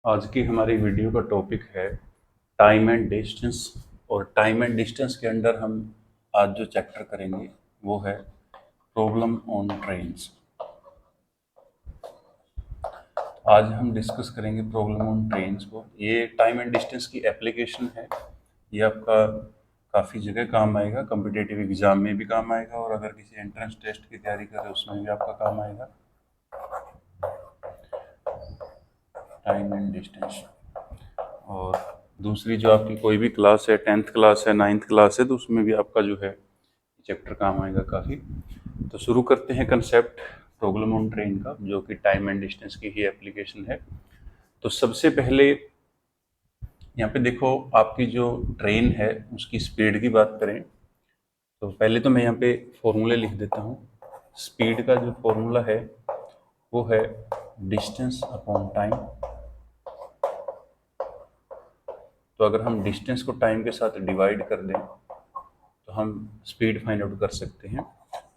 आज की हमारी वीडियो का टॉपिक है टाइम एंड डिस्टेंस। और टाइम एंड डिस्टेंस के अंदर हम आज जो चैप्टर करेंगे वो है प्रॉब्लम ऑन ट्रेन्स। आज हम डिस्कस करेंगे प्रॉब्लम ऑन ट्रेन्स को। ये टाइम एंड डिस्टेंस की एप्लीकेशन है। ये आपका काफ़ी जगह काम आएगा, कॉम्पिटिटिव एग्जाम में भी काम आएगा और अगर किसी एंट्रेंस टेस्ट की तैयारी करें उसमें भी आपका काम आएगा। Time and distance. और दूसरी जो आपकी कोई भी क्लास है, 10th क्लास है, 9th क्लास है, तो उसमें भी आपका जो है चैप्टर काम आएगा काफ़ी। तो शुरू करते हैं कंसेप्ट प्रॉब्लम ऑन ट्रेन का, जो कि टाइम एंड डिस्टेंस की ही एप्लीकेशन है। तो सबसे पहले यहाँ पे देखो, आपकी जो ट्रेन है उसकी स्पीड की बात करें तो पहले तो मैं यहाँ पे फॉर्मूले लिख देता हूँ। स्पीड का जो फॉर्मूला है वो है डिस्टेंस अपॉन टाइम। तो अगर हम डिस्टेंस को टाइम के साथ डिवाइड कर दें तो हम स्पीड फाइंड आउट कर सकते हैं।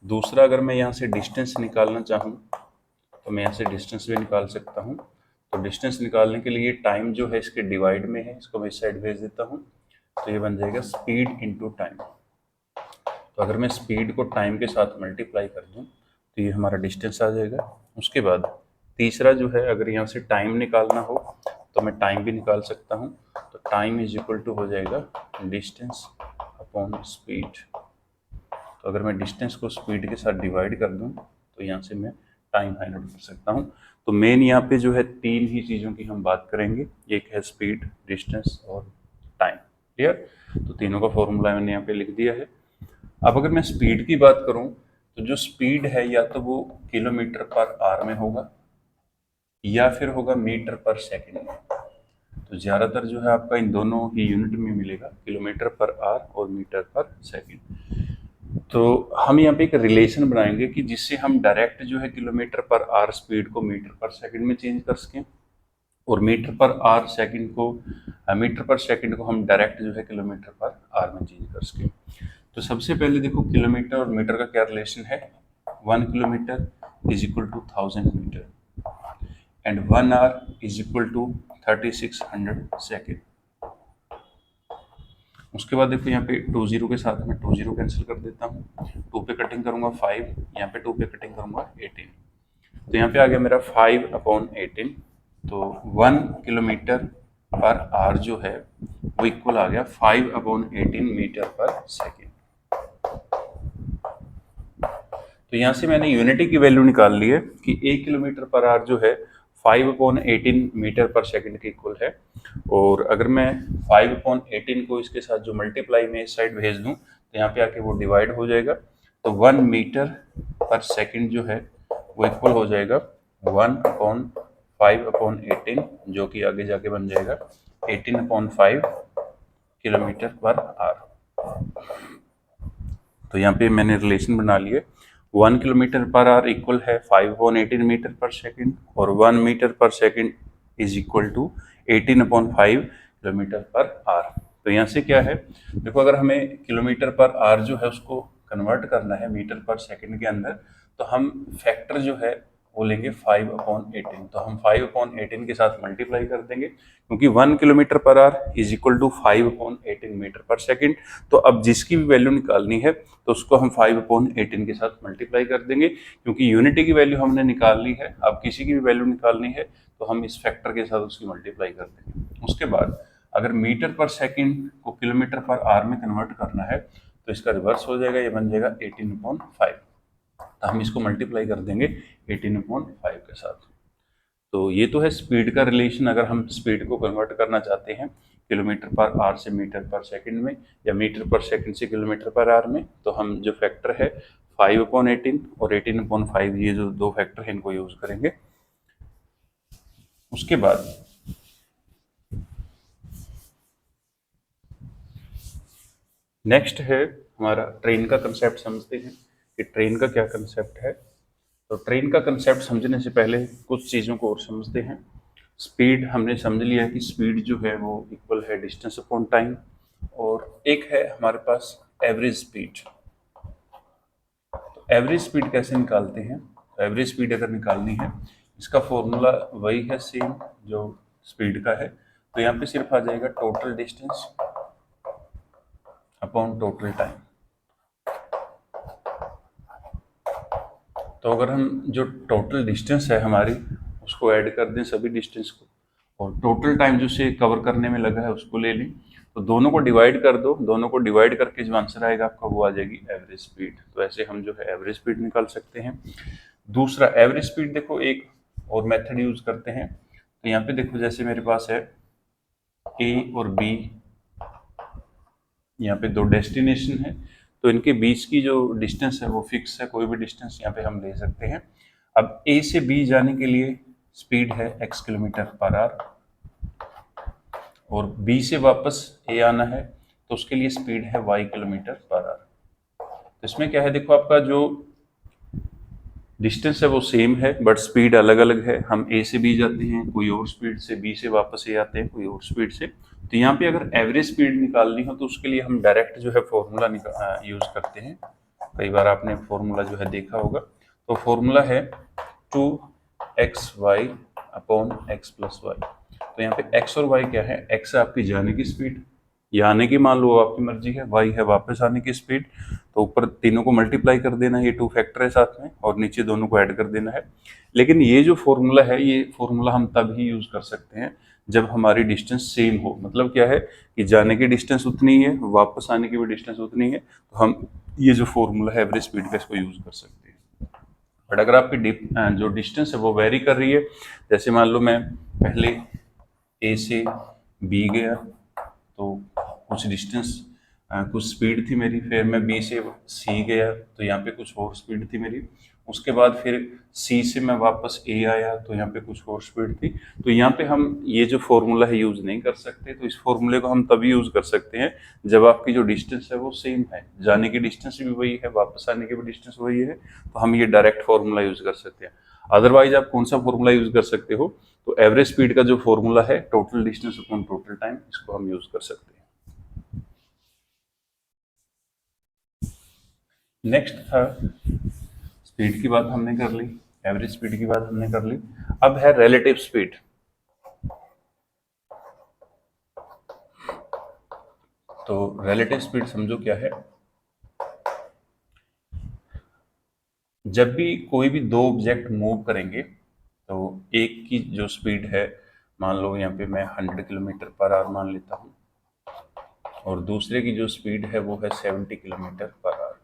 दूसरा, अगर मैं यहाँ से डिस्टेंस निकालना चाहूँ तो मैं यहाँ से डिस्टेंस भी निकाल सकता हूँ। तो डिस्टेंस निकालने के लिए टाइम जो है इसके डिवाइड में है, इसको मैं इस साइड भेज देता हूँ, तो ये बन जाएगा स्पीड इंटू टाइम। तो अगर मैं स्पीड को टाइम के साथ मल्टीप्लाई कर दूँ तो ये हमारा डिस्टेंस आ जाएगा। उसके बाद तीसरा जो है, अगर यहाँ से टाइम निकालना हो तो मैं टाइम भी निकाल सकता हूँ। तो टाइम इज इक्वल टू हो जाएगा डिस्टेंस अपॉन स्पीड। तो अगर मैं डिस्टेंस को स्पीड के साथ डिवाइड कर दूँ तो यहाँ से मैं टाइम फाइंड आउट कर सकता हूँ। तो मेन यहाँ पे जो है तीन ही चीज़ों की हम बात करेंगे, एक है स्पीड, डिस्टेंस और टाइम। क्लियर? तो तीनों का फॉर्मूला मैंने यहाँ पे लिख दिया है। अब अगर मैं स्पीड की बात करूँ तो जो स्पीड है या तो वो किलोमीटर पर आवर में होगा या फिर होगा मीटर पर सेकंड में। तो ज़्यादातर जो है आपका इन दोनों ही यूनिट में मिलेगा, किलोमीटर पर आवर और मीटर पर सेकंड। तो हम यहाँ पे एक रिलेशन बनाएंगे कि जिससे हम डायरेक्ट जो है किलोमीटर पर आवर स्पीड को मीटर पर सेकंड में चेंज कर सकें, और मीटर पर सेकंड को हम डायरेक्ट जो है किलोमीटर पर आवर में चेंज कर सकें। तो सबसे पहले देखो, किलोमीटर और मीटर का क्या रिलेशन है। 1 kilometre is equal to 1000 metre and 1 hour is equal to 3600 second. उसके बाद देखो, यहाँ पे 20 के साथ में 20 कैंसिल कर देता हूँ। 2 पे कटिंग करूंगा 5, यहाँ पे 2 पे कटिंग करूंगा 18। तो यहाँ पे आ गया मेरा 5/18। तो 1 किलोमीटर पर आवर जो है वो इक्वल आ गया 5/18 मीटर पर सेकेंड। तो यहाँ से मैंने यूनिटी की वैल्यू निकाल ली है कि 1 किलोमीटर पर आवर जो है 5/18 मीटर पर सेकंड के इक्वल है। और अगर मैं 5/18 को इसके साथ जो मल्टीप्लाई में इस साइड भेज दूं तो यहाँ पे आके वो डिवाइड हो जाएगा। तो 1 मीटर पर सेकंड जो है वो इक्वल हो जाएगा 1/5/18, जो कि आगे जाके बन जाएगा 18/5 किलोमीटर पर आवर। तो यहाँ पे मैंने रिलेशन बना लिए। 1 किलोमीटर पर आवर इक्वल है 5/18 मीटर पर सेकेंड और 1 metre per second is equal to 18/5 kilometre per hour. तो यहाँ से क्या है, देखो, अगर हमें किलोमीटर पर आवर जो है उसको कन्वर्ट करना है मीटर पर सेकेंड के अंदर, तो हम फैक्टर जो है वो लेंगे 5/18। तो हम 5/18 के साथ मल्टीप्लाई कर देंगे, क्योंकि 1 kilometre per hour is equal to 5/18 metre per second. तो अब जिसकी भी वैल्यू निकालनी है तो उसको हम 5/18 के साथ मल्टीप्लाई कर देंगे, क्योंकि यूनिटी की वैल्यू हमने निकाल ली है। अब किसी की भी वैल्यू निकालनी है तो हम इस फैक्टर के साथ उसकी मल्टीप्लाई कर देंगे। उसके बाद अगर मीटर पर सेकेंड को किलोमीटर पर आवर में कन्वर्ट करना है तो इसका रिवर्स हो जाएगा, ये बन जाएगा 18/5। तो हम इसको मल्टीप्लाई कर देंगे 18/5 के साथ। तो ये तो है स्पीड का रिलेशन। अगर हम स्पीड को कन्वर्ट करना चाहते हैं किलोमीटर पर आवर से मीटर पर सेकंड में या मीटर पर सेकंड से किलोमीटर पर आवर में, तो हम जो फैक्टर है 5/18 और 18/5, ये जो दो फैक्टर हैं इनको यूज करेंगे। उसके बाद नेक्स्ट है हमारा ट्रेन का कंसेप्ट। समझते हैं कि ट्रेन का क्या कंसेप्ट है। तो ट्रेन का कंसेप्ट समझने से पहले कुछ चीज़ों को और समझते हैं। स्पीड हमने समझ लिया कि स्पीड जो है वो इक्वल है डिस्टेंस अपॉन टाइम। और एक है हमारे पास एवरेज स्पीड। तो एवरेज स्पीड कैसे निकालते हैं? तो एवरेज स्पीड अगर निकालनी है, इसका फॉर्मूला वही है सेम जो स्पीड का है, तो यहाँ पे सिर्फ आ जाएगा total distance upon total time. तो अगर हम जो टोटल डिस्टेंस है हमारी उसको ऐड कर दें सभी डिस्टेंस को, और टोटल टाइम जो उसे कवर करने में लगा है उसको ले लें, तो दोनों को डिवाइड कर दो, दोनों को डिवाइड करके जो आंसर आएगा आपका वो आ जाएगी एवरेज स्पीड। तो ऐसे हम जो है एवरेज स्पीड निकाल सकते हैं। दूसरा एवरेज स्पीड देखो एक और मेथड यूज करते हैं। तो यहाँ पे देखो जैसे मेरे पास है ए और बी, यहाँ पे दो डेस्टिनेशन है, तो इनके बीच की जो डिस्टेंस है वो फिक्स है, कोई भी डिस्टेंस यहाँ पे हम ले सकते हैं। अब ए से बी जाने के लिए स्पीड है x किलोमीटर पर आवर, और बी से वापस ए आना है तो उसके लिए स्पीड है y किलोमीटर पर आवर। तो इसमें क्या है, देखो आपका जो डिस्टेंस है वो सेम है बट स्पीड अलग अलग है। हम ए से बी जाते हैं कोई और स्पीड से, बी से वापस ए आते हैं कोई और स्पीड से। तो यहाँ पे अगर एवरेज स्पीड निकालनी हो तो उसके लिए हम डायरेक्ट जो है फॉर्मूला यूज करते हैं। कई बार आपने फॉर्मूला जो है देखा होगा, तो फॉर्मूला है 2xy upon x plus Y. तो यहाँ पे x और y क्या है, x है आपकी जाने की स्पीड, या आने की मान लो आपकी मर्जी है, y है वापस आने की स्पीड। तो ऊपर तीनों को मल्टीप्लाई कर देना है, ये 2 फैक्टर है साथ में, और नीचे दोनों को ऐड कर देना है। लेकिन ये जो फॉर्मूला है ये फॉर्मूला हम तब ही यूज कर सकते हैं जब हमारी डिस्टेंस सेम हो। मतलब क्या है कि जाने की डिस्टेंस उतनी है, वापस आने की भी डिस्टेंस उतनी है, तो हम ये जो फॉर्मूला है एवरेज स्पीड का इसको यूज कर सकते हैं। बट अगर आपकी जो डिस्टेंस है वो वेरी कर रही है, जैसे मान लो मैं पहले ए से बी गया तो कुछ डिस्टेंस कुछ स्पीड थी मेरी, फिर मैं बी से सी गया तो यहाँ पे कुछ और स्पीड थी मेरी, उसके बाद फिर सी से मैं वापस ए आया तो यहाँ पे कुछ और स्पीड थी। तो यहाँ पे हम ये जो फॉर्मूला है यूज नहीं कर सकते। तो इस फॉर्मूले को हम तभी यूज कर सकते हैं जब आपकी जो डिस्टेंस है वो सेम है, जाने की डिस्टेंस भी वही है, वापस आने की भी डिस्टेंस वही है, तो हम ये डायरेक्ट फॉर्मूला यूज कर सकते हैं। अदरवाइज आप कौन सा फॉर्मूला यूज कर सकते हो, तो एवरेज स्पीड का जो फॉर्मूला है total distance upon total time, इसको हम यूज कर सकते हैं। नेक्स्ट था, स्पीड की बात हमने कर ली, एवरेज स्पीड की बात हमने कर ली, अब है रिलेटिव स्पीड। तो रिलेटिव स्पीड समझो क्या है, जब भी कोई भी दो ऑब्जेक्ट मूव करेंगे तो एक की जो स्पीड है, मान लो यहाँ पे मैं 100 किलोमीटर पर आवर मान लेता हूँ, और दूसरे की जो स्पीड है वो है 70 किलोमीटर पर आवर।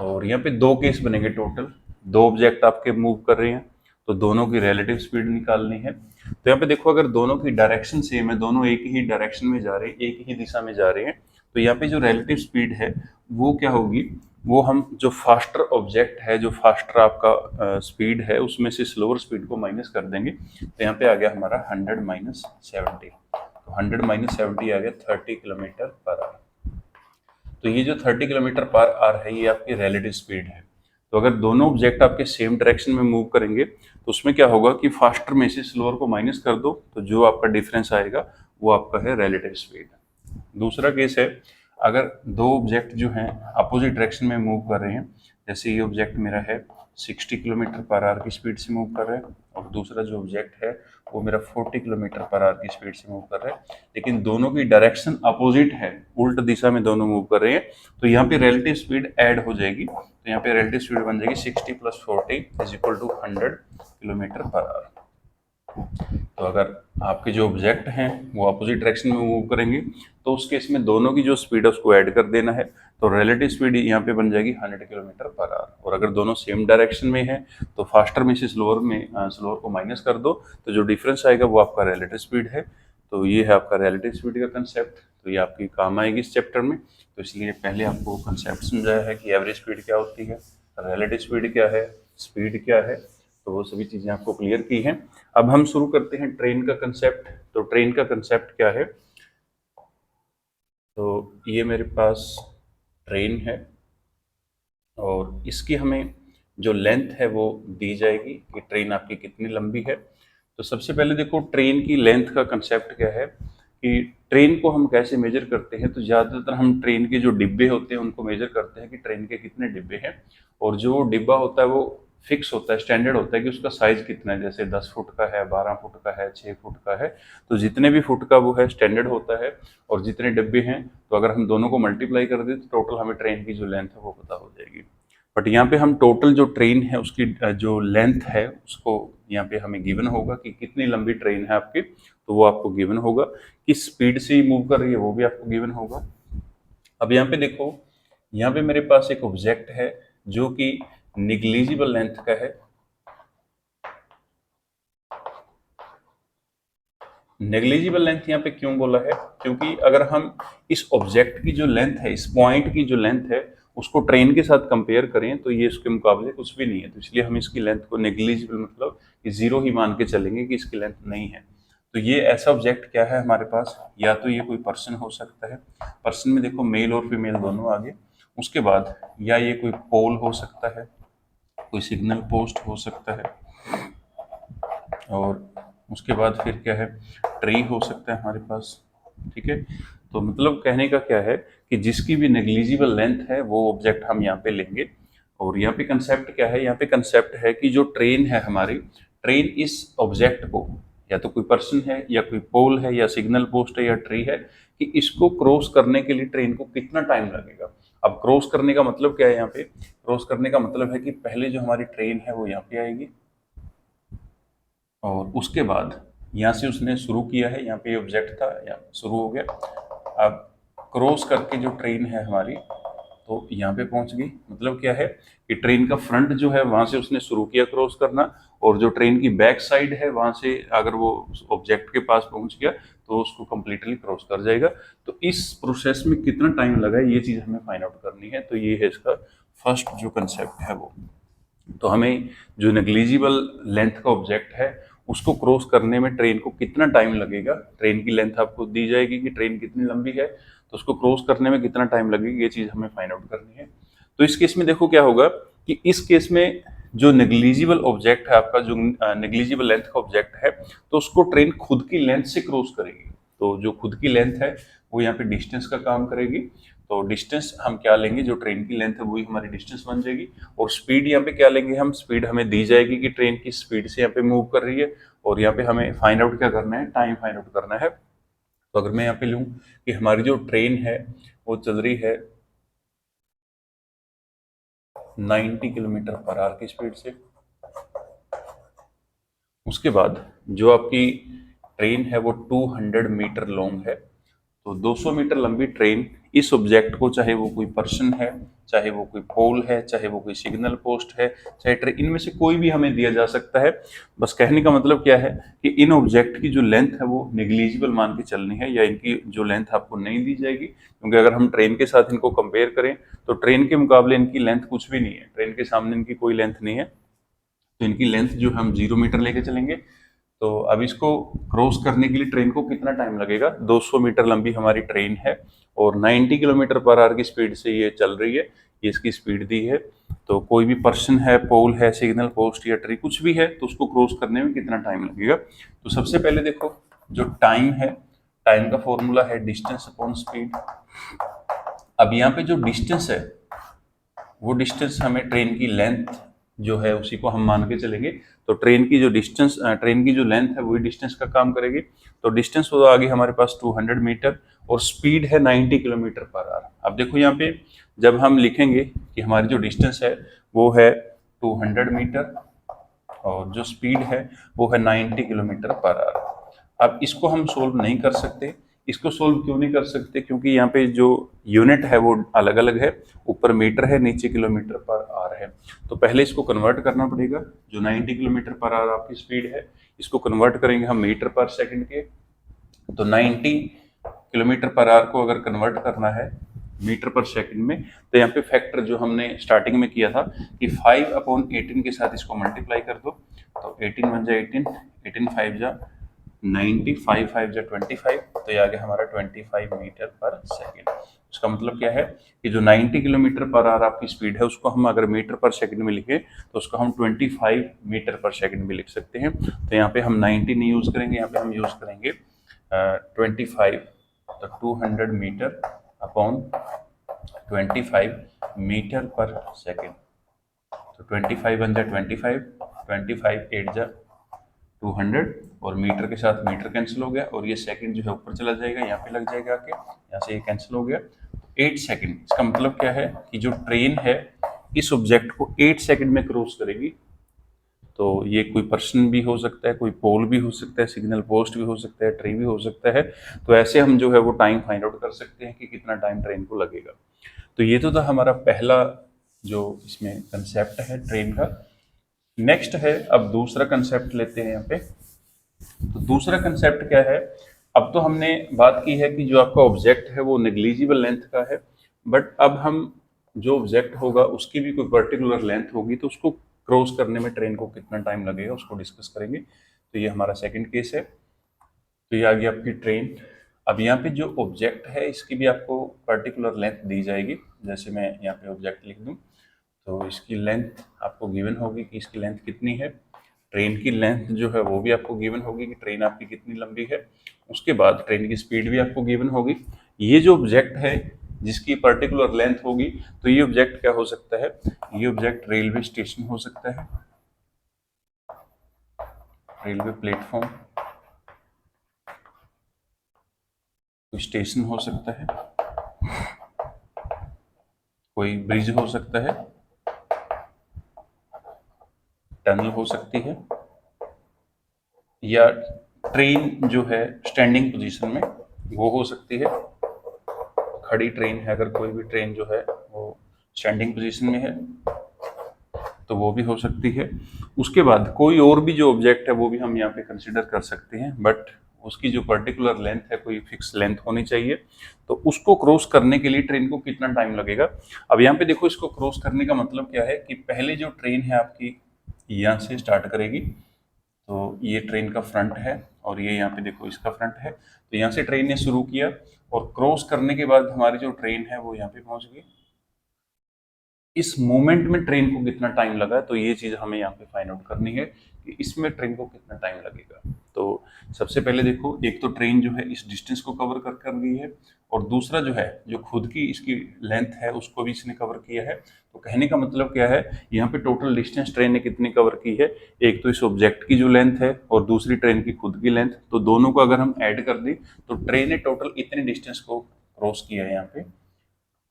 और यहाँ पे दो केस बनेंगे टोटल, दो ऑब्जेक्ट आपके मूव कर रहे हैं तो दोनों की रिलेटिव स्पीड निकालनी है। तो यहाँ पे देखो अगर दोनों की डायरेक्शन सेम है, दोनों एक ही डायरेक्शन में जा रहे हैं, एक ही दिशा में जा रहे हैं, तो यहाँ पे जो रिलेटिव स्पीड है वो क्या होगी, वो हम जो फास्टर ऑब्जेक्ट है, जो फास्टर आपका स्पीड है उसमें से स्लोअर स्पीड को माइनस कर देंगे। तो यहाँ पे आ गया हमारा 100 माइनस 70, तो 100 माइनस 70 आ गया 30 किलोमीटर पर आवर। तो ये जो 30 किलोमीटर पर आवर है ये आपकी रिलेटिव स्पीड है। तो अगर दोनों ऑब्जेक्ट आपके सेम डायरेक्शन में मूव करेंगे तो उसमें क्या होगा कि फास्टर में से स्लोअर को माइनस कर दो, तो जो आपका डिफरेंस आएगा वो आपका है रिलेटिव स्पीड। दूसरा केस है, अगर दो ऑब्जेक्ट जो हैं अपोजिट डायरेक्शन में मूव कर रहे हैं, जैसे ये ऑब्जेक्ट मेरा है 60 किलोमीटर पर आवर की स्पीड से मूव कर रहा है, और दूसरा जो ऑब्जेक्ट है वो मेरा 40 किलोमीटर पर आवर की स्पीड से मूव कर रहा है, लेकिन दोनों की डायरेक्शन अपोजिट है, उल्ट दिशा में दोनों मूव कर रहे हैं, तो यहाँ पे रिलेटिव स्पीड ऐड हो जाएगी। तो यहाँ पे रिलेटिव स्पीड बन जाएगी 60 + 40 = 100 किलोमीटर पर आवर। तो अगर आपके जो ऑब्जेक्ट हैं वो अपोजिट डायरेक्शन में मूव करेंगे तो उस केस में दोनों की जो स्पीड है उसको ऐड कर देना है, तो रिलेटिव स्पीड यहाँ पे बन जाएगी 100 किलोमीटर पर आवर। और अगर दोनों सेम डायरेक्शन में है तो फास्टर में से स्लोअर को माइनस कर दो, तो जो डिफरेंस आएगा वो आपका रिलेटिव स्पीड है। तो ये है आपका रिलेटिव स्पीड का कंसेप्ट, तो ये आपकी काम आएगी इस चैप्टर में। तो इसलिए पहले आपको कंसेप्ट समझाया है कि एवरेज स्पीड क्या होती है, रिलेटिव स्पीड क्या है, स्पीड क्या है, तो वो सभी चीज़ें आपको क्लियर की हैं। अब हम शुरू करते हैं ट्रेन का कंसेप्ट। तो ट्रेन का कंसेप्ट क्या है, तो ये मेरे पास ट्रेन है और इसकी हमें जो लेंथ है वो दी जाएगी कि ट्रेन आपकी कितनी लंबी है। तो सबसे पहले देखो ट्रेन की लेंथ का कंसेप्ट क्या है कि ट्रेन को हम कैसे मेजर करते हैं। तो ज़्यादातर हम ट्रेन के जो डिब्बे होते हैं उनको मेजर करते हैं कि ट्रेन के कितने डिब्बे हैं, और जो डिब्बा होता है वो फिक्स होता है, स्टैंडर्ड होता है कि उसका साइज कितना है, जैसे 10 फुट का है, 12 फुट का है, 6 फुट का है। तो जितने भी फुट का वो है स्टैंडर्ड होता है, और जितने डब्बे हैं तो अगर हम दोनों को मल्टीप्लाई कर दें तो टोटल हमें ट्रेन की जो लेंथ है वो पता हो जाएगी। बट यहाँ पे हम टोटल जो ट्रेन है उसकी जो लेंथ है उसको यहाँ पे हमें गिवन होगा कि कितनी लंबी ट्रेन है आपकी, तो वो आपको गिवन होगा। किस स्पीड से मूव कर रही है वो भी आपको गिवन होगा। अब यहाँ पे देखो, यहाँ पे मेरे पास एक ऑब्जेक्ट है जो कि निग्लिजिबल लेंथ का है। नेग्लिजिबल लेंथ यहाँ पे क्यों बोला है, क्योंकि अगर हम इस ऑब्जेक्ट की जो लेंथ है, इस पॉइंट की जो लेंथ है, उसको ट्रेन के साथ कंपेयर करें तो ये इसके मुकाबले कुछ भी नहीं है। तो इसलिए हम इसकी लेंथ को नेग्लिजिबल मतलब कि जीरो ही मान के चलेंगे कि इसकी लेंथ नहीं है। तो ये ऐसा ऑब्जेक्ट क्या है हमारे पास, या तो ये कोई पर्सन हो सकता है, पर्सन में देखो मेल और फीमेल दोनों आगे। उसके बाद या ये कोई पोल हो सकता है, कोई सिग्नल पोस्ट हो सकता है, और उसके बाद फिर क्या है, ट्री हो सकता है हमारे पास। ठीक है, तो मतलब कहने का क्या है कि जिसकी भी नेग्लिजिबल लेंथ है वो ऑब्जेक्ट हम यहाँ पे लेंगे। और यहाँ पे कंसेप्ट क्या है, यहाँ पे कंसेप्ट है कि जो ट्रेन है हमारी, ट्रेन इस ऑब्जेक्ट को, या तो कोई पर्सन है या कोई पोल है या सिग्नल पोस्ट है या ट्री है, कि इसको क्रॉस करने के लिए ट्रेन को कितना टाइम लगेगा। अब क्रॉस करने का मतलब क्या है, यहाँ पे क्रॉस करने का मतलब है कि पहले जो हमारी ट्रेन है वो यहाँ पे आएगी, और उसके बाद यहाँ से उसने शुरू किया है, यहाँ पे ऑब्जेक्ट था, यहाँ शुरू हो गया। अब क्रॉस करके जो ट्रेन है हमारी तो यहाँ पे पहुंच गई। मतलब क्या है कि ट्रेन का फ्रंट जो है वहां से उसने शुरू किया क्रॉस करना, और जो ट्रेन की बैक साइड है वहां से अगर वो ऑब्जेक्ट के पास पहुंच गया तो उसको कंप्लीटली क्रॉस कर जाएगा। तो इस प्रोसेस में कितना टाइम लगा है ये चीज़ हमें फाइंड आउट करनी है। तो ये है इसका फर्स्ट जो कंसेप्ट है वो। तो हमें जो नेग्लिजिबल लेंथ का ऑब्जेक्ट है उसको क्रॉस करने में ट्रेन को कितना टाइम लगेगा, ट्रेन की लेंथ आपको दी जाएगी कि ट्रेन कितनी लंबी है, तो उसको क्रॉस करने में कितना टाइम लगेगा, ये चीज़ हमें फाइंड आउट करनी है। तो इस केस में देखो क्या होगा कि इस केस में जो नेग्लिजिबल ऑब्जेक्ट है आपका, जो नेग्लिजिबल लेंथ का ऑब्जेक्ट है, तो उसको ट्रेन खुद की लेंथ से क्रॉस करेगी। तो जो खुद की लेंथ है वो यहाँ पे डिस्टेंस का काम करेगी। तो डिस्टेंस हम क्या लेंगे, जो ट्रेन की लेंथ है वही हमारी डिस्टेंस बन जाएगी। और स्पीड यहाँ पे क्या लेंगे हम, स्पीड हमें दी जाएगी कि ट्रेन की स्पीड से यहाँ पे मूव कर रही है। और यहाँ पे हमें फाइंड आउट क्या करना है, टाइम फाइंड आउट करना है। तो अगर मैं यहाँ पे लूँ कि हमारी जो ट्रेन है वो चल रही है 90 किलोमीटर पर आवर की स्पीड से। उसके बाद जो आपकी ट्रेन है वो 200 मीटर लॉन्ग है। तो 200 मीटर लंबी ट्रेन इस ऑब्जेक्ट को, चाहे वो कोई पर्सन है, चाहे वो कोई पोल है, चाहे वो कोई सिग्नल पोस्ट है, चाहे ट्रेन, इनमें से कोई भी हमें दिया जा सकता है। बस कहने का मतलब क्या है कि इन ऑब्जेक्ट की जो लेंथ है वो नेग्लिजिबल मान के चलनी है, या इनकी जो लेंथ आपको नहीं दी जाएगी। क्योंकि अगर हम ट्रेन के साथ इनको कंपेयर करें तो ट्रेन के मुकाबले इनकी लेंथ कुछ भी नहीं है, ट्रेन के सामने इनकी कोई लेंथ नहीं है। तो इनकी लेंथ जो हम 0 मीटर लेके चलेंगे। तो अब इसको क्रॉस करने के लिए ट्रेन को कितना टाइम लगेगा, 200 मीटर लंबी हमारी ट्रेन है और 90 किलोमीटर पर आवर की स्पीड से ये चल रही है, ये इसकी स्पीड दी है। तो कोई भी पर्सन है, पोल है, सिग्नल पोस्ट या ट्री कुछ भी है, तो उसको क्रॉस करने में कितना टाइम लगेगा। तो सबसे पहले देखो, जो टाइम है, टाइम का फॉर्मूला है डिस्टेंस अपॉन स्पीड। अब यहाँ पे जो डिस्टेंस है वो डिस्टेंस हमें ट्रेन की लेंथ जो है उसी को हम मान के चलेंगे। तो ट्रेन की जो डिस्टेंस, ट्रेन की जो लेंथ है वही डिस्टेंस का काम करेगी। तो डिस्टेंस हो आगे हमारे पास 200 मीटर और स्पीड है 90 किलोमीटर पर आवर। अब देखो यहाँ पे जब हम लिखेंगे कि हमारी जो डिस्टेंस है वो है 200 मीटर और जो स्पीड है वो है 90 किलोमीटर पर आवर। अब इसको हम सोल्व नहीं कर सकते। इसको सोल्व क्यों नहीं कर सकते, क्योंकि यहाँ पे जो यूनिट है वो अलग अलग है, ऊपर मीटर है, नीचे किलोमीटर पर आवर है। तो पहले इसको कन्वर्ट करना पड़ेगा। जो 90 किलोमीटर पर आवर आपकी स्पीड है, इसको कन्वर्ट करेंगे हम मीटर पर सेकंड के। तो 90 किलोमीटर पर आवर को अगर कन्वर्ट करना है मीटर पर सेकंड में, तो यहाँ पे फैक्टर जो हमने स्टार्टिंग में किया था कि 5/18 के साथ इसको मल्टीप्लाई कर दो। तो 18 बन जाए 18, 18 5 जा 90, 5 5 जा 25, तो ये आ गया हमारा 25 मीटर पर सेकंड। इसका मतलब क्या है कि जो 90 किलोमीटर पर आवर आपकी स्पीड है उसको हम अगर मीटर पर सेकंड में लिखें तो उसको हम 25 मीटर पर सेकंड में लिख सकते हैं। तो यहाँ पे हम 90 नहीं यूज़ करेंगे, यहाँ पे हम यूज़ करेंगे 25। तो 200 मीटर अपॉन 25 मीटर पर सेकंड। तो 25 बन जा 25, 25 8 जा 200 और मीटर के साथ मीटर कैंसिल हो गया और ये सेकंड जो है ऊपर चला जाएगा, यहाँ पे लग जाएगा आके, यहाँ से ये कैंसिल हो गया। 8 सेकंड, इसका मतलब क्या है कि जो ट्रेन है इस ऑब्जेक्ट को 8 सेकंड में क्रॉस करेगी। तो ये कोई पर्सन भी हो सकता है, कोई पोल भी हो सकता है, सिग्नल पोस्ट भी हो सकता है, ट्री भी हो सकता है। तो ऐसे हम जो है वो टाइम फाइंड आउट कर सकते हैं कि कितना टाइम ट्रेन को लगेगा। तो ये तो था हमारा पहला जो इसमें कंसेप्ट है ट्रेन का। नेक्स्ट है, अब दूसरा कंसेप्ट लेते हैं यहाँ पे। तो दूसरा कंसेप्ट क्या है, अब तो हमने बात की है कि जो आपका ऑब्जेक्ट है वो नेग्लिजिबल लेंथ का है, बट अब हम जो ऑब्जेक्ट होगा उसकी भी कोई पर्टिकुलर लेंथ होगी, तो उसको क्रॉस करने में ट्रेन को कितना टाइम लगेगा उसको डिस्कस करेंगे। तो ये हमारा सेकंड केस है। तो ये आ गई आपकी ट्रेन। अब यहाँ पे जो ऑब्जेक्ट है इसकी भी आपको पर्टिकुलर लेंथ दी जाएगी। जैसे मैं यहाँ पे ऑब्जेक्ट लिख दूँ तो इसकी लेंथ आपको गिवन होगी कि इसकी लेंथ कितनी है। ट्रेन की लेंथ जो है वो भी आपको गिवन होगी कि ट्रेन आपकी कितनी लंबी है। उसके बाद ट्रेन की स्पीड भी आपको गिवन होगी। ये जो ऑब्जेक्ट है जिसकी पर्टिकुलर लेंथ होगी, तो ये ऑब्जेक्ट क्या हो सकता है, ये ऑब्जेक्ट रेलवे स्टेशन हो सकता है, रेलवे प्लेटफॉर्म, कोई स्टेशन हो सकता है, कोई ब्रिज हो सकता है, टनल हो सकती है, या ट्रेन जो है स्टैंडिंग पोजीशन में वो हो सकती है। खड़ी ट्रेन है, अगर कोई भी ट्रेन जो है वो स्टैंडिंग पोजीशन में है तो वो भी हो सकती है। उसके बाद कोई और भी जो ऑब्जेक्ट है वो भी हम यहाँ पे कंसिडर कर सकते हैं, बट उसकी जो पर्टिकुलर लेंथ है कोई फिक्स लेंथ होनी चाहिए। तो उसको क्रॉस करने के लिए ट्रेन को कितना टाइम लगेगा। अब यहाँ पे देखो, इसको क्रॉस करने का मतलब क्या है कि पहले जो ट्रेन है आपकी यहाँ से स्टार्ट करेगी, तो ये ट्रेन का फ्रंट है और ये यहाँ पे देखो इसका फ्रंट है। तो यहाँ से ट्रेन ने शुरू किया और क्रॉस करने के बाद हमारी जो ट्रेन है वो यहाँ पे पहुंच गई। इस मोमेंट में ट्रेन को कितना टाइम लगा, तो ये चीज हमें यहाँ पे फाइंड आउट करनी है कि इसमें ट्रेन को कितना टाइम लगेगा। तो सबसे पहले देखो, एक तो ट्रेन जो है इस डिस्टेंस को कवर कर गई है, और दूसरा जो है जो खुद की इसकी लेंथ है उसको भी इसने कवर किया है। तो कहने का मतलब क्या है, यहाँ पे टोटल डिस्टेंस ट्रेन ने कितनी कवर की है, एक तो इस ऑब्जेक्ट की जो लेंथ है और दूसरी ट्रेन की खुद की लेंथ। तो दोनों को अगर हम ऐड कर दें तो ट्रेन ने टोटल इतने डिस्टेंस को क्रॉस किया है यहाँ पे।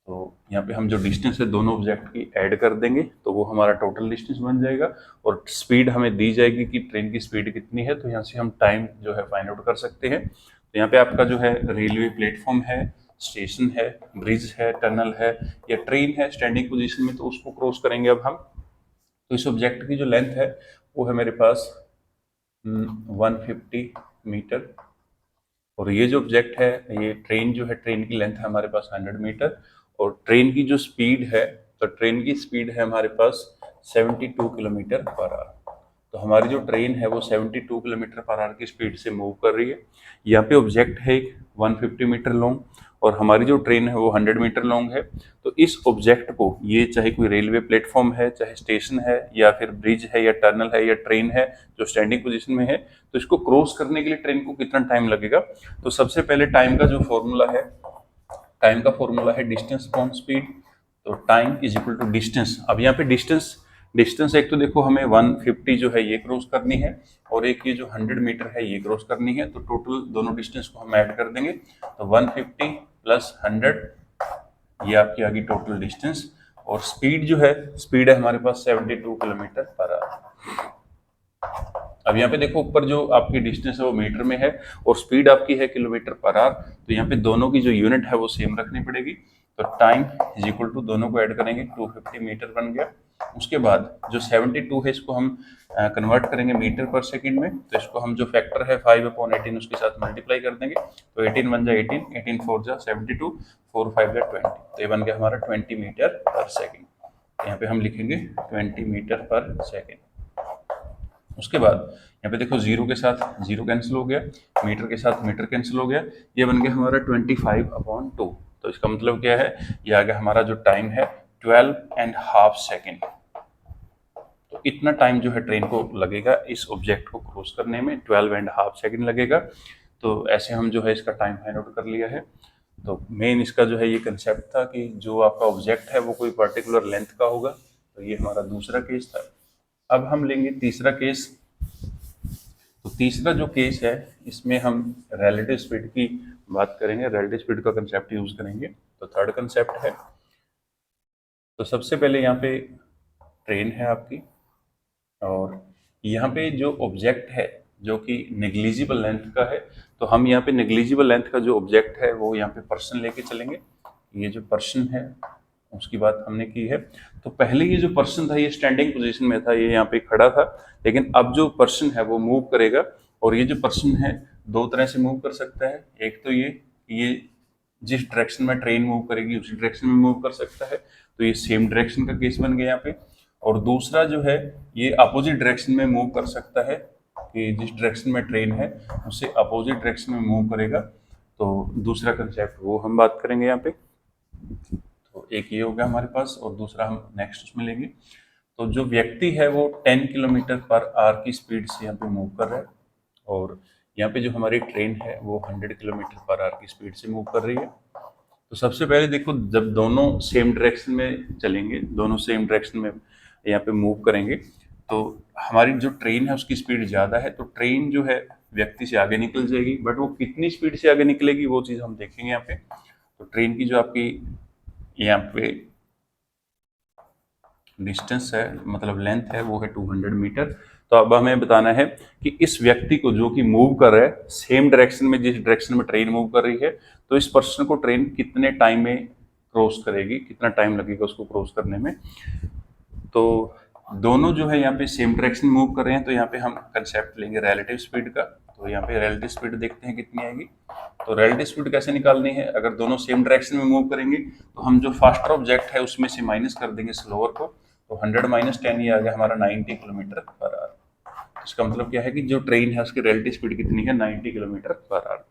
तो यहाँ पे हम जो डिस्टेंस है दोनों ऑब्जेक्ट की ऐड कर देंगे तो वो हमारा टोटल डिस्टेंस बन जाएगा, और स्पीड हमें दी जाएगी कि ट्रेन की स्पीड कितनी है। तो यहाँ से हम टाइम जो है फाइंड आउट कर सकते हैं। तो यहाँ पे आपका जो है रेलवे प्लेटफॉर्म है, स्टेशन है, ब्रिज है, टनल है, या ट्रेन है स्टैंडिंग पोजीशन में, तो उसको क्रॉस करेंगे अब हम। तो इस ऑब्जेक्ट की जो लेंथ है वो है मेरे पास 150 मीटर, और ये जो ऑब्जेक्ट है, ये ट्रेन जो है, ट्रेन की लेंथ है हमारे पास 100 मीटर, और ट्रेन की जो स्पीड है, तो ट्रेन की स्पीड है हमारे पास 72 किलोमीटर पर आवर। तो हमारी जो ट्रेन है वो 72 किलोमीटर पर आवर की स्पीड से मूव कर रही है। यहाँ पे ऑब्जेक्ट है एक 150 मीटर लॉन्ग, और हमारी जो ट्रेन है वो 100 मीटर लॉन्ग है। तो इस ऑब्जेक्ट को, ये चाहे कोई रेलवे प्लेटफॉर्म है, चाहे स्टेशन है, या फिर ब्रिज है, या टनल है, या ट्रेन है जो स्टैंडिंग पोजीशन में है, तो इसको क्रॉस करने के लिए ट्रेन को कितना टाइम लगेगा। तो सबसे पहले टाइम का जो फॉर्मूला है, टाइम का फॉर्मूला है डिस्टेंस अपॉन स्पीड। तो time is equal to distance. अब यहाँ पे डिस्टेंस, डिस्टेंस एक तो देखो हमें 150 जो है ये क्रॉस करनी है, और एक ये जो 100 मीटर है ये क्रॉस करनी है। तो टोटल दोनों डिस्टेंस को हम ऐड कर देंगे, तो 150 प्लस 100, ये आपकी आ गई टोटल डिस्टेंस। और स्पीड जो है, स्पीड है हमारे पास 72 किलोमीटर पर आवर। अब यहाँ पे देखो, ऊपर जो आपकी डिस्टेंस है वो मीटर में है और स्पीड आपकी है किलोमीटर पर आवर। तो यहाँ पे दोनों की जो यूनिट है वो सेम रखनी पड़ेगी। तो टाइम इज इक्वल टू, दोनों को ऐड करेंगे, 250 मीटर बन गया। उसके बाद जो 72 है इसको हम कन्वर्ट करेंगे मीटर पर सेकंड में। तो इसको हम जो फैक्टर है 5/18 उसके साथ मल्टीप्लाई कर देंगे। तो 18 बन जाए 18, 18 4 जा 72, 4 5 जा 20। तो ये बन गया हमारा 20 मीटर पर सेकेंड। यहाँ पे हम लिखेंगे 20 मीटर पर सेकेंड। उसके बाद यहाँ पे देखो, जीरो के साथ जीरो कैंसिल हो गया, मीटर के साथ मीटर कैंसिल हो गया, ये बन गया हमारा 25/2। तो इसका मतलब क्या है, ये आ गया हमारा जो टाइम है 12.5 सेकेंड। तो इतना टाइम जो है ट्रेन को लगेगा इस ऑब्जेक्ट को क्रॉस करने में, 12.5 सेकेंड लगेगा। तो ऐसे हम जो है इसका टाइम फाइंड आउट कर लिया है। तो मेन इसका जो है ये कंसेप्ट था कि जो आपका ऑब्जेक्ट है वो कोई पर्टिकुलर लेंथ का होगा, तो ये हमारा दूसरा केस था। अब हम लेंगे तीसरा केस। तो तीसरा जो केस है इसमें हम रिलेटिव स्पीड की बात करेंगे, रिलेटिव स्पीड का कंसेप्ट यूज करेंगे। तो थर्ड कंसेप्ट है, तो सबसे पहले यहाँ पे ट्रेन है आपकी, और यहाँ पे जो ऑब्जेक्ट है जो कि नेग्लिजिबल लेंथ का है, तो हम यहाँ पे नेग्लिजिबल लेंथ का जो ऑब्जेक्ट है वो यहाँ पे पर्सन लेके चलेंगे। ये जो पर्सन है उसकी बात हमने की है। तो पहले ये जो पर्सन था ये स्टैंडिंग पोजीशन में था, ये यहाँ पे खड़ा था, लेकिन अब जो पर्सन है वो मूव करेगा। और ये जो पर्सन है दो तरह से मूव कर सकता है। एक तो ये जिस डायरेक्शन में ट्रेन मूव करेगी उसी डायरेक्शन में मूव कर सकता है, तो ये सेम डायरेक्शन का केस बन गया यहाँ पे। और दूसरा जो है ये अपोजिट डायरेक्शन में मूव कर सकता है, कि जिस डायरेक्शन में ट्रेन है उससे अपोजिट डायरेक्शन में मूव करेगा। तो दूसरा कंसेप्ट वो हम बात करेंगे यहाँ पे। तो एक ये हो गया हमारे पास, और दूसरा हम नेक्स्ट उसमें लेंगे। तो जो व्यक्ति है वो 10 किलोमीटर पर आवर की स्पीड से यहाँ पे मूव कर रहा है, और यहाँ पे जो हमारी ट्रेन है वो 100 किलोमीटर पर आवर की स्पीड से मूव कर रही है। तो सबसे पहले देखो, जब दोनों सेम डायरेक्शन में चलेंगे, दोनों सेम डायरेक्शन में यहाँ पे मूव करेंगे, तो हमारी जो ट्रेन है उसकी स्पीड ज़्यादा है, तो ट्रेन जो है व्यक्ति से आगे निकल जाएगी। बट वो कितनी स्पीड से आगे निकलेगी वो चीज़ हम देखेंगे यहाँ पे। तो ट्रेन की जो आपकी यहाँ पे डिस्टेंस है, मतलब लेंथ है, वो है 200 मीटर। तो अब हमें बताना है कि इस व्यक्ति को जो कि मूव कर रहा है सेम डायरेक्शन में, जिस डायरेक्शन में ट्रेन मूव कर रही है, तो इस पर्सन को ट्रेन कितने टाइम में क्रॉस करेगी, कितना टाइम लगेगा उसको क्रॉस करने में। तो दोनों जो है यहाँ पे सेम डायरेक्शन में मूव कर रहे हैं, तो यहाँ पे हम कंसेप्ट लेंगे रिलेटिव स्पीड का। तो यहाँ पे रिलेटिव स्पीड देखते हैं कितनी आएगी। तो रिलेटिव स्पीड कैसे निकालनी है, अगर दोनों सेम डायरेक्शन में मूव करेंगे तो हम जो फास्टर ऑब्जेक्ट है उसमें से माइनस कर देंगे स्लोअर को। तो 100 माइनस 10 ये आ गया हमारा 90 किलोमीटर पर आवर। इसका मतलब क्या है कि जो ट्रेन है उसकी रिलेटिव स्पीड कितनी है, 90 किलोमीटर पर आवर।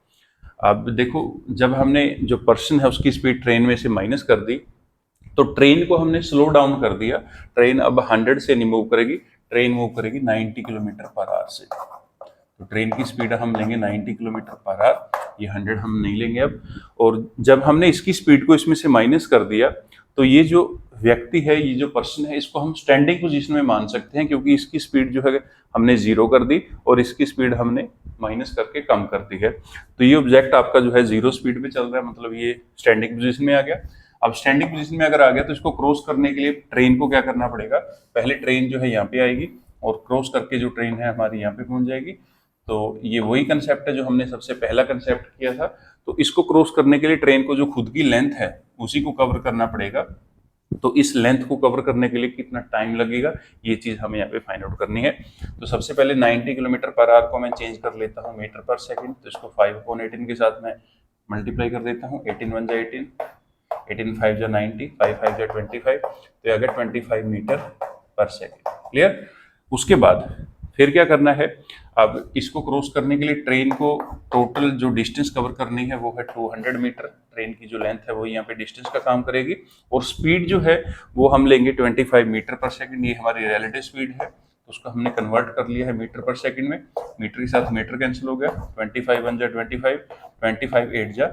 अब देखो, जब हमने जो पर्सन है उसकी स्पीड ट्रेन में से माइनस कर दी, तो ट्रेन को हमने स्लो डाउन कर दिया। ट्रेन अब 100 से नहीं मूव करेगी, ट्रेन मूव करेगी 90 किलोमीटर पर आवर से। तो ट्रेन की स्पीड हम लेंगे 90 किलोमीटर पर आवर, ये 100 हम नहीं लेंगे अब। और जब हमने इसकी स्पीड को इसमें से माइनस कर दिया, तो ये जो व्यक्ति है, ये जो पर्सन है, इसको हम स्टैंडिंग पोजीशन में मान सकते हैं, क्योंकि इसकी स्पीड जो है हमने जीरो कर दी और इसकी स्पीड हमने माइनस करके कम कर दी है। तो ये ऑब्जेक्ट आपका जो है जीरो स्पीड पे चल रहा है, मतलब ये स्टैंडिंग पोजीशन में आ गया। अब स्टैंडिंग पोजीशन में अगर आ गया तो इसको क्रॉस करने के लिए ट्रेन को क्या करना पड़ेगा, पहले ट्रेन जो है यहाँ पे आएगी और क्रॉस करके जो ट्रेन है हमारी यहाँ पे पहुंच जाएगी। तो ये वही कंसेप्ट है जो हमने सबसे पहला कंसेप्ट किया था। तो इसको क्रॉस करने के लिए ट्रेन को जो खुद की लेंथ है उसी को कवर करना पड़ेगा। तो इस लेंथ को कवर करने के लिए कितना टाइम लगेगा, ये चीज हमें यहाँ पे फाइंड आउट करनी है। तो सबसे पहले 90 किलोमीटर पर आवर को मैं चेंज कर लेता हूँ मीटर पर सेकंड। तो इसको 5/18 के साथ मैं मल्टीप्लाई कर देता हूँ। 18 1 18, 18 5 90, 5 5 25, तो ये आ गया 25 मीटर पर सेकंड। क्लियर। उसके बाद फिर क्या करना है, अब इसको क्रॉस करने के लिए ट्रेन को टोटल जो डिस्टेंस कवर करनी है वो है 200 मीटर। ट्रेन की जो लेंथ है वो यहाँ पे डिस्टेंस का काम करेगी, और स्पीड जो है वो हम लेंगे 25 मीटर पर सेकंड। ये हमारी रिलेटिव स्पीड है, तो उसको हमने कन्वर्ट कर लिया है मीटर पर सेकंड में। मीटर के साथ मीटर कैंसिल हो गया, 25 1 जा 25, 25 8 जा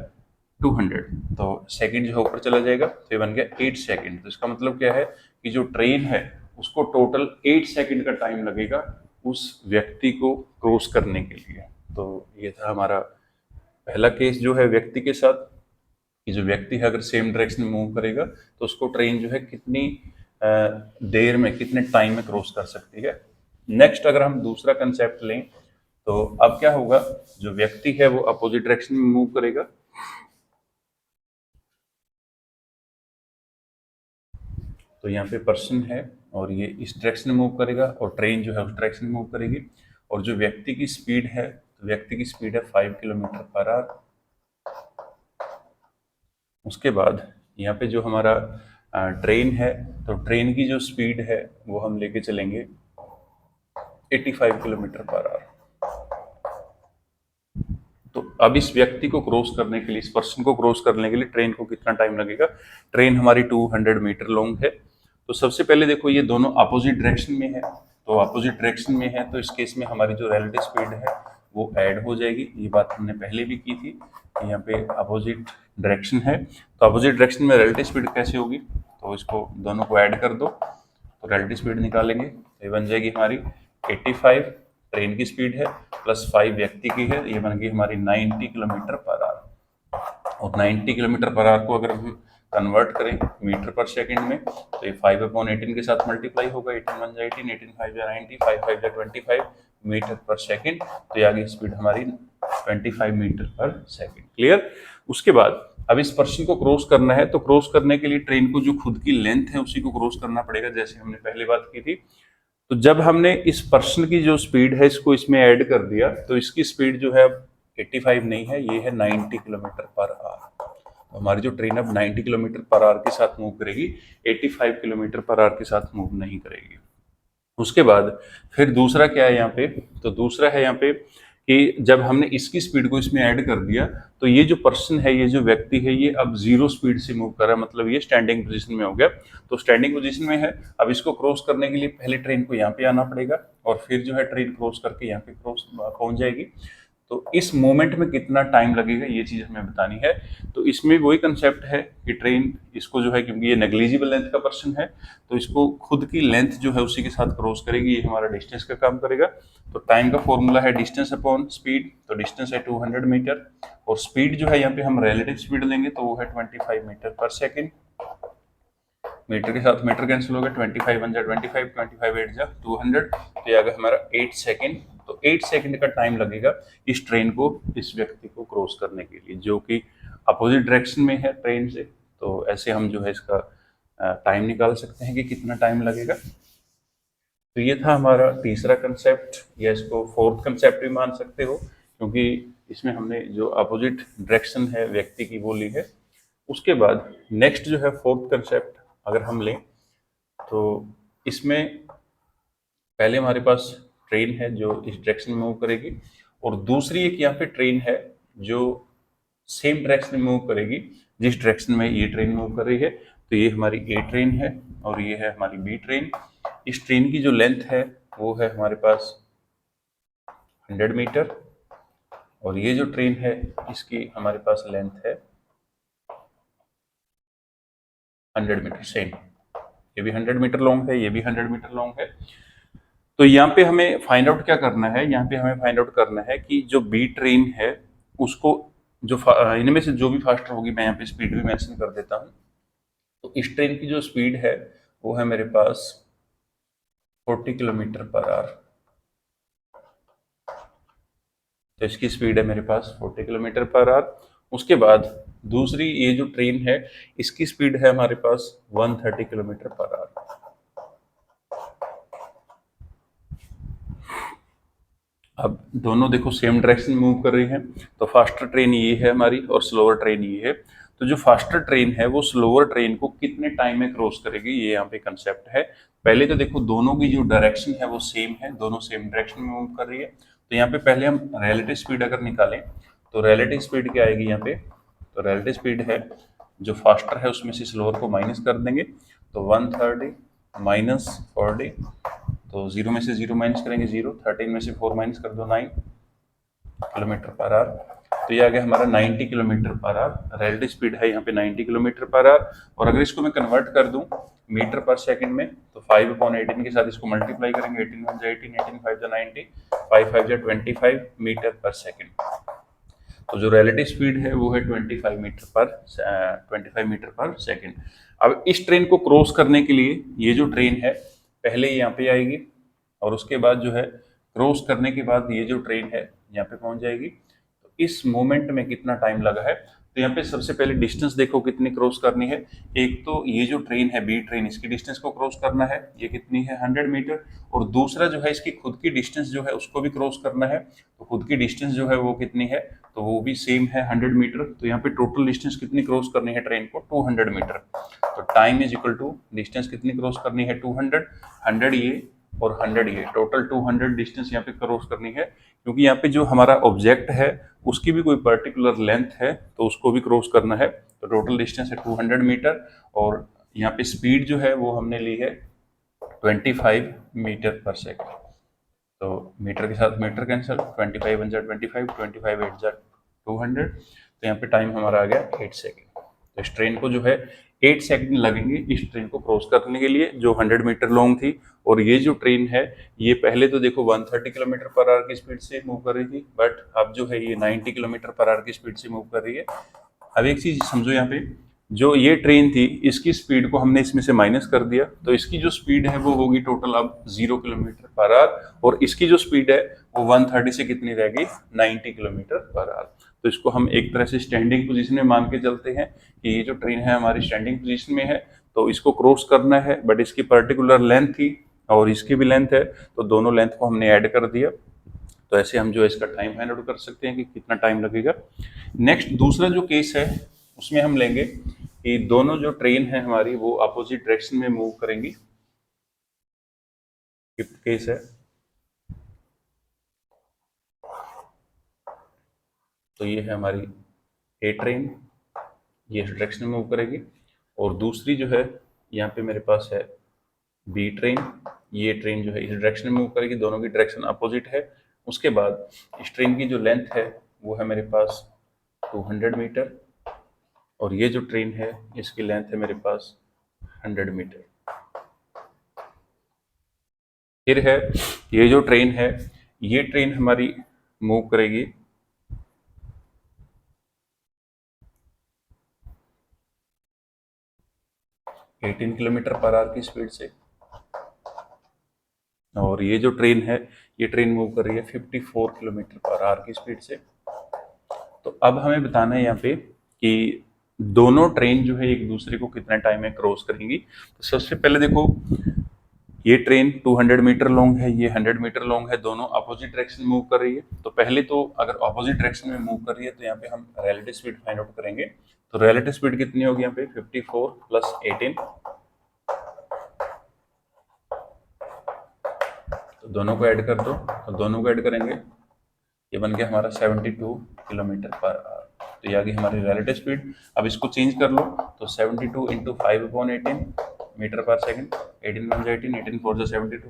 200, तो सेकंड जो है ऊपर चला जाएगा, तो ये बन गया 8 सेकंड। तो इसका मतलब क्या है कि जो ट्रेन है उसको टोटल 8 सेकंड का टाइम लगेगा उस व्यक्ति को क्रॉस करने के लिए। तो ये था हमारा पहला केस जो है व्यक्ति के साथ, कि जो व्यक्ति है अगर सेम डायरेक्शन में मूव करेगा तो उसको ट्रेन जो है कितनी देर में, कितने टाइम में क्रॉस कर सकती है। नेक्स्ट अगर हम दूसरा कंसेप्ट लें, तो अब क्या होगा, जो व्यक्ति है वो अपोजिट डायरेक्शन में मूव करेगा। तो यहाँ पे पर्सन है और ये इस डायरेक्शन में मूव करेगा, और ट्रेन जो है उस डायरेक्शन में मूव करेगी। और जो व्यक्ति की स्पीड है, तो व्यक्ति की स्पीड है 5 किलोमीटर पर आवर। उसके बाद यहाँ पे जो हमारा ट्रेन है, तो ट्रेन की जो स्पीड है वो हम लेके चलेंगे 85 किलोमीटर पर आवर। तो अब इस व्यक्ति को क्रॉस करने के लिए, इस पर्सन को क्रॉस करने के लिए ट्रेन को कितना टाइम लगेगा। ट्रेन हमारी 200 मीटर लॉन्ग है। तो सबसे पहले देखो, ये दोनों अपोजिट डायरेक्शन में है, तो अपोजिट डायरेक्शन में है तो इस केस में हमारी जो रिलेटिव स्पीड है वो ऐड हो जाएगी। ये बात हमने पहले भी की थी, यहाँ पे अपोजिट डायरेक्शन है, तो अपोजिट डायरेक्शन में रिलेटिव स्पीड कैसे होगी, तो इसको दोनों को ऐड कर दो। तो तो रिलेटिव स्पीड निकालेंगे तो ये बन जाएगी हमारी 85 ट्रेन की स्पीड है प्लस 5 व्यक्ति की है, ये बन गई हमारी 90 किलोमीटर पर आवर। और 90 किलोमीटर पर आवर को अगर हम कन्वर्ट करें मीटर पर सेकंड में तो ये 5/18 के साथ मल्टीप्लाई होगा, 18 1 18, 18 5 90, 5 5 25 मीटर पर सेकंड। तो ये आगे स्पीड हमारी 25 मीटर पर सेकंड। क्लियर। उसके बाद अब इस पर्सन को क्रॉस करना है, तो क्रॉस करने के लिए ट्रेन को जो खुद की लेंथ है उसी को क्रॉस करना पड़ेगा, जैसे हमने पहले बात की थी। तो जब हमने इस पर्सन की जो स्पीड है इसको इसमें ऐड कर दिया तो इसकी स्पीड जो है अब 85 नहीं है, ये है 90 किलोमीटर पर आवर। तो हमारी जो ट्रेन अब 90 किलोमीटर पर आवर के साथ मूव करेगी, 85 किलोमीटर पर आवर के साथ मूव नहीं करेगी। उसके बाद फिर दूसरा क्या है यहाँ पे, तो दूसरा है यहाँ पे कि जब हमने इसकी स्पीड को इसमें ऐड कर दिया तो ये जो पर्सन है, ये जो व्यक्ति है, ये अब 0 स्पीड से मूव कर रहा है, मतलब ये स्टैंडिंग पोजीशन में हो गया। तो स्टैंडिंग पोजीशन में है, अब इसको क्रॉस करने के लिए पहले ट्रेन को यहाँ पे आना पड़ेगा और फिर जो है ट्रेन क्रॉस करके यहाँ पे क्रॉस पहुंच जाएगी। तो इस मोमेंट में कितना टाइम लगेगा ये चीज़ हमें बतानी है। तो इसमें वही कंसेप्ट है कि ट्रेन इसको जो है, क्योंकि ये नेग्लिजिबल लेंथ का पर्सन है तो इसको खुद की लेंथ जो है उसी के साथ क्रॉस करेगी, ये हमारा डिस्टेंस का काम करेगा। तो टाइम का फॉर्मूला है डिस्टेंस अपॉन स्पीड, तो डिस्टेंस है 200 मीटर और स्पीड जो है यहाँ पे हम रिलेटिव स्पीड लेंगे तो वो है 25 मीटर पर सेकेंड। मीटर के साथ मीटर कैंसिल हो गया, 25 1 जा 25, 25 8 जा 200, तो ये आ गया हमारा 8 सेकेंड। तो 8 सेकेंड का टाइम लगेगा इस ट्रेन को, इस व्यक्ति को क्रॉस करने के लिए, जो कि अपोजिट डायरेक्शन में है ट्रेन से। तो ऐसे हम जो है इसका टाइम निकाल सकते हैं कि कितना टाइम लगेगा। तो ये था हमारा तीसरा कंसेप्ट, या इसको फोर्थ कंसेप्ट भी मान सकते हो, क्योंकि इसमें हमने जो अपोजिट डायरेक्शन है व्यक्ति की वो ली है। उसके बाद नेक्स्ट जो है फोर्थ कंसेप्ट अगर हम लें तो इसमें पहले हमारे पास ट्रेन है जो इस डायरेक्शन में मूव करेगी और दूसरी एक यहाँ पे ट्रेन है जो सेम डायरेक्शन में मूव करेगी जिस डायरेक्शन में ये ट्रेन मूव कर रही है। तो ये हमारी ए ट्रेन है और ये है हमारी बी ट्रेन। इस ट्रेन की जो लेंथ है वो है हमारे पास 100 मीटर और ये जो ट्रेन है इसकी हमारे पास लेंथ है 100 मीटर सेम। ये भी 100 मीटर लॉन्ग है, ये भी 100 मीटर लॉन्ग है। तो यहाँ पे हमें फाइंड आउट क्या करना है, यहाँ पे हमें फाइंड आउट करना है कि जो बी ट्रेन है उसको जो इनमें से जो भी फास्टर होगी, मैं यहाँ पे स्पीड भी मेंशन कर देता हूँ। तो इस ट्रेन की जो स्पीड है वो है मेरे पास 40 किलोमीटर पर आवर। तो इसकी स्पीड है मेरे पास 40 किलोमीटर पर आवर। उसके बाद दूसरी ये जो ट्रेन है इसकी स्पीड है हमारे पास 130 किलोमीटर पर आवर। अब दोनों देखो सेम डायरेक्शन में मूव कर रही हैं, तो फास्टर ट्रेन ये है हमारी और स्लोअर ट्रेन ये है। तो जो फास्टर ट्रेन है वो स्लोअर ट्रेन को कितने टाइम में क्रॉस करेगी, ये यहाँ पे कंसेप्ट है। पहले तो देखो दोनों की जो डायरेक्शन है वो सेम है, दोनों सेम डायरेक्शन में मूव कर रही है। तो यहाँ पे पहले हम रिलेटिव स्पीड अगर निकालें तो रिलेटिव स्पीड क्या आएगी यहाँ पे, तो रिलेटिव स्पीड है जो फास्टर है उसमें से स्लोअर को माइनस कर देंगे, तो 130 माइनस 40, तो 0 में से 0 माइनस करेंगे 0, 13 में से 4 माइनस कर दो 9 किलोमीटर पर आवर। तो ये आ गया हमारा 90 kilometre per our. Relative speed है यहाँ पे 90 किलोमीटर पर आवर। और अगर इसको मैं कन्वर्ट कर दूं मीटर पर सेकंड में तो 5/18 के साथ इसको मल्टीप्लाई करेंगे, 18 1 18, 18 5 90, 5 5 25 मीटर पर सेकंड। तो जो रिलेटिव स्पीड है वो है 25 मीटर पर सेकंड। अब इस ट्रेन को क्रॉस करने के लिए ये जो ट्रेन है पहले यहाँ पे आएगी और उसके बाद जो है क्रॉस करने के बाद ये जो ट्रेन है यहाँ पे पहुंच जाएगी। तो इस मोमेंट में कितना टाइम लगा है, तो यहाँ पे सबसे पहले डिस्टेंस देखो कितनी क्रॉस करनी है। एक तो ये जो ट्रेन है बी ट्रेन, इसकी डिस्टेंस को क्रॉस करना है, ये कितनी है 100 मीटर। और दूसरा जो है इसकी खुद की डिस्टेंस जो है उसको भी क्रॉस करना है, तो खुद की डिस्टेंस जो है वो कितनी है, तो वो भी सेम है 100 मीटर। तो यहाँ पे टोटल डिस्टेंस कितनी क्रॉस करनी है ट्रेन को, 200 मीटर। तो time is equal to distance कितनी क्रॉस करनी है 200, 100 ये और 100 ये, टोटल 200 डिस्टेंस यहाँ पे क्रॉस करनी है। क्योंकि यहाँ पे जो हमारा ऑब्जेक्ट है उसकी भी कोई पर्टिकुलर लेंथ है तो उसको भी क्रॉस करना है। तो टोटल डिस्टेंस है 200 मीटर और यहाँ पे स्पीड जो है वो हमने ली है 25 मीटर पर सेकंड। तो मीटर के साथ मीटर कैंसिल, 25 1 जा 25, 25 8 जा 200। तो यहाँ पे टाइम हमारा आ गया 8 सेकेंड। तो इस ट्रेन को जो है 8 सेकंड लगेंगे इस ट्रेन को क्रॉस करने के लिए, जो 100 मीटर लॉन्ग थी। और ये जो ट्रेन है ये पहले तो देखो 130 किलोमीटर पर आवर की स्पीड से मूव कर रही थी, बट अब जो है ये 90 किलोमीटर पर आवर की स्पीड से मूव कर रही है। अब एक चीज समझो, यहाँ पे जो ये ट्रेन थी इसकी स्पीड को हमने इसमें से माइनस कर दिया, तो इसकी जो स्पीड है वो होगी टोटल अब 0 किलोमीटर पर आवर, और इसकी जो स्पीड है वो 130 से कितनी रहेगी, 90 किलोमीटर पर आवर। तो इसको हम एक तरह से स्टैंडिंग पोजीशन में मान के चलते हैं कि ये जो ट्रेन है हमारी स्टैंडिंग पोजीशन में है, तो इसको क्रॉस करना है, बट इसकी पर्टिकुलर लेंथ थी और इसकी भी लेंथ है, तो दोनों लेंथ को हमने ऐड कर दिया। तो ऐसे हम जो है इसका टाइम फाइंड आउट कर सकते हैं कि कितना टाइम लगेगा। नेक्स्ट दूसरा जो केस है उसमें हम लेंगे कि दोनों जो ट्रेन है हमारी वो अपोजिट डायरेक्शन में मूव करेंगी। फिफ्थ केस है, तो ये है हमारी ए ट्रेन, ये इस डायरेक्शन में मूव करेगी, और दूसरी जो है यहाँ पे मेरे पास है बी ट्रेन, ये ट्रेन जो है इस डायरेक्शन में मूव करेगी, दोनों की डायरेक्शन अपोजिट है। उसके बाद इस ट्रेन की जो लेंथ है वो है मेरे पास 200 मीटर, और ये जो ट्रेन है इसकी लेंथ है मेरे पास 100 मीटर। फिर है ये जो ट्रेन है, ये ट्रेन हमारी मूव करेगी 18 किलोमीटर पर आवर की स्पीड से, और ये जो ट्रेन है ये ट्रेन मूव कर रही है 54 किलोमीटर पर आवर की स्पीड से। तो अब हमें बताना है यहाँ पे कि दोनों ट्रेन जो है एक दूसरे को कितने टाइम में क्रॉस करेंगी। तो सबसे पहले देखो ये ट्रेन 200 मीटर लॉन्ग है, ये 100 मीटर लॉन्ग है, दोनों अपोजिट डायरेक्शन में मूव कर रही है। तो पहले तो अगर अपोजिट डायरेक्शन में मूव कर रही है तो यहाँ पे हम रिलेटिव स्पीड फाइंड आउट करेंगे। तो रिलेटिव स्पीड कितनी होगी यहाँ पे 54 प्लस 18, तो दोनों को ऐड कर दो, तो दोनों को ऐड करेंगे ये बन गया हमारा 72 किलोमीटर पर आवर। तो ये आ गई हमारी रिलेटिव स्पीड। अब इसको चेंज कर लो, तो 72 इंटू 5/18 मीटर पर सेकंड, 18 1 18, 18 4 72,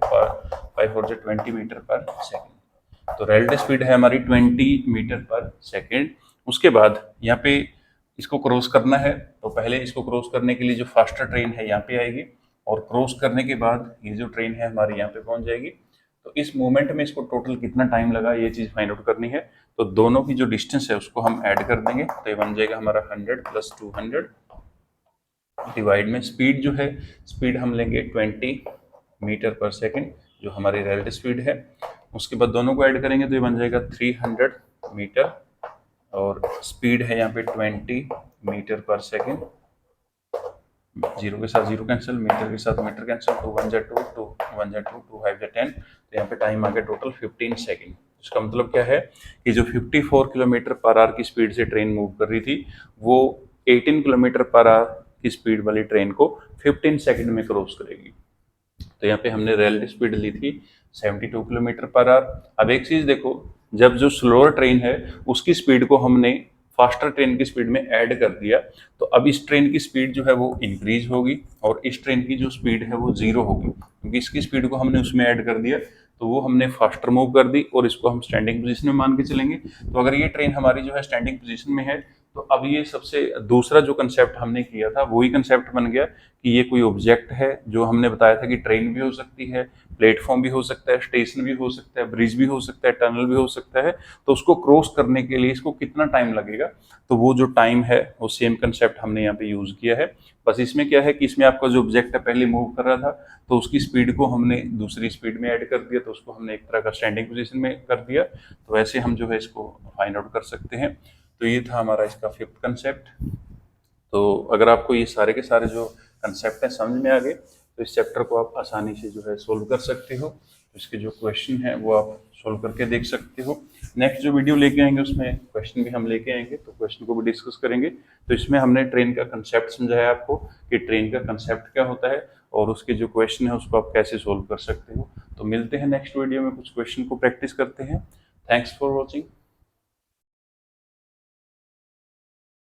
5 4 20 मीटर पर सेकंड। तो रिलेटिव स्पीड है हमारी 20 मीटर पर सेकंड। उसके बाद यहाँ पे इसको क्रॉस करना है, तो पहले इसको क्रॉस करने के लिए जो फास्टर ट्रेन है यहाँ पे आएगी, और क्रॉस करने के बाद ये जो ट्रेन है हमारी यहाँ पे पहुंच जाएगी। तो इस मूवमेंट में इसको टोटल कितना टाइम लगा ये चीज फाइंड आउट करनी है। तो दोनों की जो डिस्टेंस है उसको हम ऐड कर देंगे, तो ये बन जाएगा हमारा 100 प्लस 200 डिवाइड में स्पीड जो है, स्पीड हम लेंगे 20 मीटर पर सेकंड जो हमारी रिलेटिव स्पीड है। उसके बाद दोनों को ऐड करेंगे तो ये बन जाएगा 300 मीटर, और स्पीड है यहाँ पे 20 मीटर पर सेकंड। जीरो के साथ जीरो कैंसिल, मीटर के साथ मीटर कैंसिल, 2 1 2 2 1 2 2 5 10। तो यहाँ पे टाइम आ गया टोटल 15 सेकंड। इसका मतलब क्या है कि जो 54 किलोमीटर पर आवर की स्पीड से ट्रेन मूव कर रही थी वो 18 किलोमीटर पर आवर की स्पीड वाली ट्रेन को 15 सेकंड में क्रॉस करेगी। तो यहाँ पे हमने रिलेटिव स्पीड ली थी 72 किलोमीटर पर आवर। अब एक चीज देखो, जब जो स्लोअर ट्रेन है उसकी स्पीड को हमने फास्टर ट्रेन की स्पीड में ऐड कर दिया, तो अब इस ट्रेन की स्पीड जो है वो इंक्रीज होगी, और इस ट्रेन की जो स्पीड है वो 0 होगी, क्योंकि इसकी स्पीड को हमने उसमें ऐड कर दिया, तो वो हमने फास्टर मूव कर दी, और इसको हम स्टैंडिंग पोजीशन में मान के चलेंगे। तो अगर ये ट्रेन हमारी जो है स्टैंडिंग पोजीशन में है, तो अब ये सबसे दूसरा जो कंसेप्ट हमने किया था वही कंसेप्ट बन गया कि ये कोई ऑब्जेक्ट है, जो हमने बताया था कि ट्रेन भी हो सकती है, प्लेटफॉर्म भी हो सकता है, स्टेशन भी हो सकता है, ब्रिज भी हो सकता है, टनल भी हो सकता है। तो उसको क्रॉस करने के लिए इसको कितना टाइम लगेगा, तो वो जो टाइम है वो सेम कंसेप्ट हमने यहाँ पे यूज किया है। बस इसमें क्या है कि इसमें आपका जो ऑब्जेक्ट है पहले मूव कर रहा था, तो उसकी स्पीड को हमने दूसरी स्पीड में ऐड कर दिया, तो उसको हमने एक तरह का स्टैंडिंग पोजीशन में कर दिया। तो ऐसे हम जो है इसको फाइंड आउट कर सकते हैं। तो ये था हमारा इसका फिफ्थ कंसेप्ट। तो अगर आपको ये सारे के सारे जो कंसेप्ट हैं समझ में आ गए, तो इस चैप्टर को आप आसानी से जो है सोल्व कर सकते हो। तो इसके जो क्वेश्चन हैं वो आप सोल्व करके देख सकते हो। नेक्स्ट जो वीडियो लेके आएंगे उसमें क्वेश्चन भी हम लेके आएंगे, तो क्वेश्चन को भी डिस्कस करेंगे। तो इसमें हमने ट्रेन का कंसेप्ट समझाया आपको कि ट्रेन का कंसेप्ट क्या होता है, और उसके जो क्वेश्चन है उसको आप कैसे सोल्व कर सकते हो। तो मिलते हैं नेक्स्ट वीडियो में, कुछ क्वेश्चन को प्रैक्टिस करते हैं। Thanks for watching.